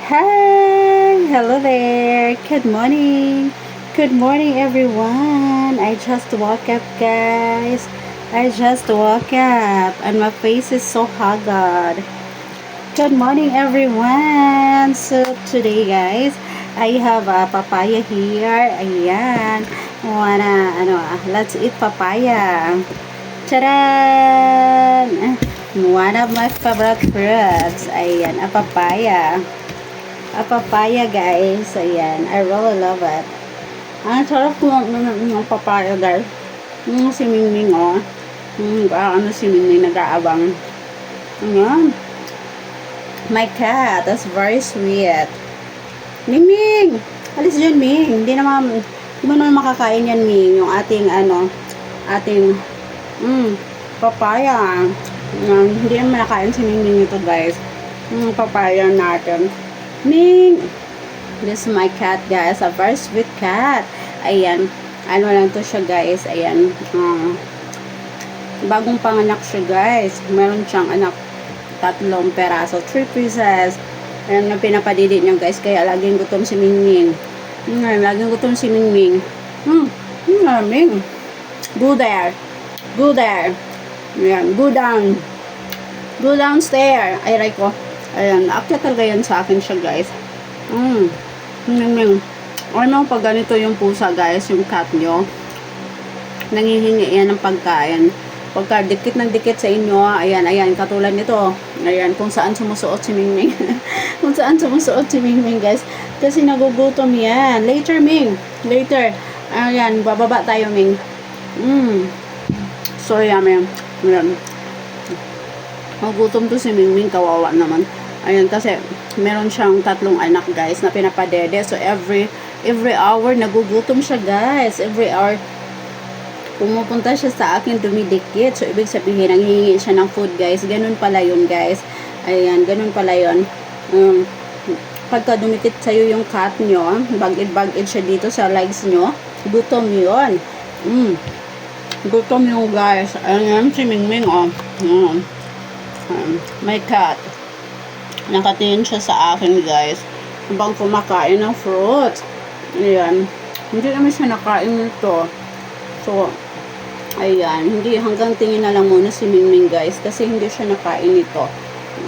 Hi, hello there. Good morning. Good morning, everyone. I just woke up, guys. I just woke up, and my face is so haggard. Good morning, everyone. So today, guys, I have a papaya here. Ayan. Let's eat papaya. Charan! One of my favorite fruits. Ayan, a papaya. A papaya, guys. Ayan, I really love it. Ang sarap po ng papaya, guys. Si Mingming, oh. Si Mingming nag-aabang. Ayan. My cat, that's very sweet. Mingming! Alis dyan, Ming. Hindi mo naman makakain yan, Ming. Yung ating papaya. Hindi naman nakakain si Mingming ito, guys. Papaya natin. Ming! This is my cat, guys. A very sweet cat. Ayan. Ano lang to siya, guys. Ayan. Bagong panganak siya, guys. Meron siyang anak. 3 peraso. 3 pieces. Ayan na pinapadidi niya, guys. Kaya laging gutom si Mingming. Laging gutom si Mingming. Ming. Go there. Go there. Ayan. Go down. Go downstairs. Ay, right ko. Ayan, akyat talaga yan sa akin siya, guys. Ano, pag ganito yung pusa, guys, yung cat nyo, nangihingi yan ng pagkain. Pagka dikit ng dikit sa inyo, ayan, katulad nito. Ayan, kung saan sumusuot si Mingming. Kung saan sumusuot si Mingming, guys. Kasi nagugutom yan. Later, Ming. Later. Ayan, bababa tayo, Ming. So, yummy. Ayan. Magutom to si Mingming, kawawa naman. Ayun, kasi meron siyang 3 anak, guys, na pinapadede. So, every hour, nagugutom siya, guys. Every hour, pumupunta siya sa akin, dumidikit. So, ibig sabihin, nanghihingi siya ng food, guys. Ganun pala yun, guys. Ayan, ganun pala yun. Pagka dumikit sa'yo yung cat nyo, bagid siya dito sa legs nyo, gutom yun. Gutom yun, guys. Ayan, si Mingming, oh. My cat. Nakatingin siya sa akin, guys. Habang kumakain ng fruit. Ayan. Hindi naman siya nakain nito. So, ayan. Hindi, hanggang tingin na lang muna si Mingming, guys. Kasi hindi siya nakain nito.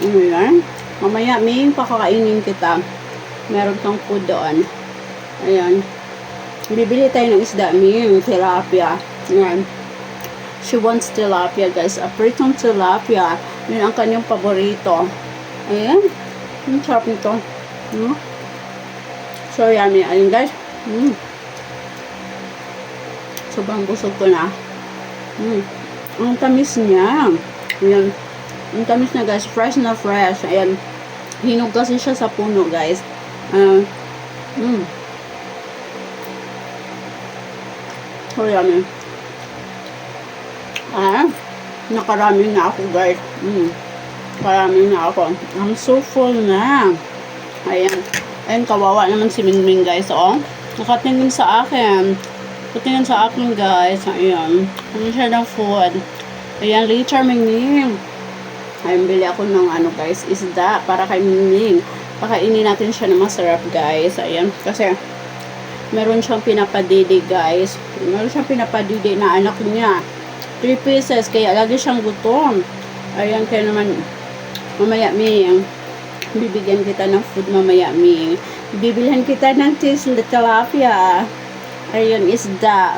Ayan. Mamaya, Ming, pakakainin kita. Meron kang food doon. Ayan. Bibili tayo ng isda, Ming. Tilapia. Ayan. She wants tilapia, guys. A pritong tilapia. Yun ang kanyang paborito. Ayan. Ang sarap nito. So, yummy. Ayan, guys. Sobrang busog ko na. Ang tamis niya. Ayan. Ang tamis na, guys. Fresh na fresh. Ayan. Hinog kasi siya sa puno, guys. So, yummy. Nakarami na ako, guys. Karami na ako. I'm so full na. Ayan. Ayan, kawawa naman si Mingming, guys. Oh. Nakatingin sa akin. Nakatingin sa akin, guys. Ayan. Ano siya ng food. Ayan, later, Mingming. Ayan, bili ako ng guys, isda para kay Mingming. Pakainin natin siya ng masarap, guys. Ayan. Kasi, meron siyang pinapadidi, guys. Meron siyang pinapadidi na anak niya. 3 pieces. Kaya lagi siyang gutom. Ayan, kaya naman, mamaya, Ming, bibigyan kita ng food mamaya, Ming. Bibilhan kita ng tilapia. Ayun, isda.